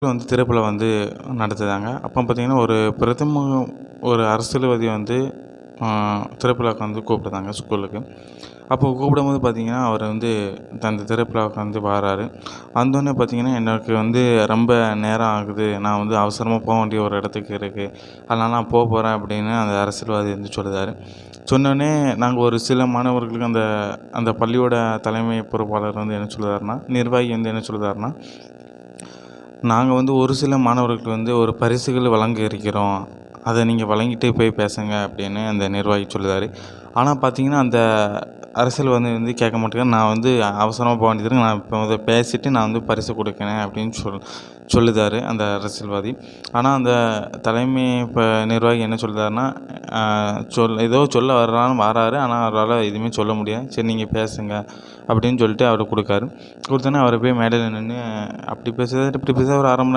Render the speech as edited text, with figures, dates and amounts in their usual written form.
வந்து திறப்புல வந்து நடத்துதாங்க. அப்போ பார்த்தீங்கன்னா, ஒரு அரசியல்வாதி வந்து திறப்புலாவுக்கு வந்து கூப்பிட்டுருந்தாங்க ஸ்கூலுக்கு. அப்போ கூப்பிடும்போது பார்த்தீங்கன்னா, அவர் வந்து அந்த திறப்புலாவுக்கு வந்து வராரு. வந்தோனே பார்த்தீங்கன்னா, எனக்கு வந்து ரொம்ப நேரம் ஆகுது. நான் வந்து அவசரமா வேண்டிய ஒரு இடத்துக்கு இருக்கு. அதனால நான் போறேன் அப்படின்னு அந்த அரசியல்வாதி வந்து சொல்லுதாரு. சொன்னோனே நாங்க ஒரு சில மாணவர்களுக்கு அந்த அந்த பள்ளியோட தலைமை பொறுப்பாளர் வந்து என்ன சொல்லுதாருன்னா, நிர்வாகி வந்து என்ன சொல்லுதாருன்னா, நாங்க வந்து ஒரு சில மாணவர்களுக்கு வந்து ஒரு பரிசுகள் வழங்க இருக்கிறோம். அத நீங்க வழங்கிட்டு போய் பேசுங்க அப்படின்னு அந்த நிர்வாகி சொல்லுதாரு. ஆனா பார்த்தீங்கன்னா, அந்த அரசியல்வாதி வந்து கேட்க மாட்டேங்கிறாரு. நான் வந்து அவசரமா வேண்டியது இருக்கு. நான் இப்போ இத பேசிட்டு நான் வந்து பரிசு குடுக்கிறேன் அப்படின்னு சொல்லுதாரு அந்த அரசியல்வாதி. ஆனா அந்த தலைமை நிர்வாகி என்ன சொல்லுதாருன்னா, ஏதோ சொல்ல வராரு. ஆனா அவரால எதுவுமே சொல்ல முடியாது. சரி நீங்க பேசுங்க அப்படின்னு சொல்லிட்டு அவரு குடுக்காரு. குடுத்தோனே அவரு போய் மேடையில நின்னு அப்படி பேசுறாரு, இப்படி பேசுறாரு. ஒரு 1/2 மணி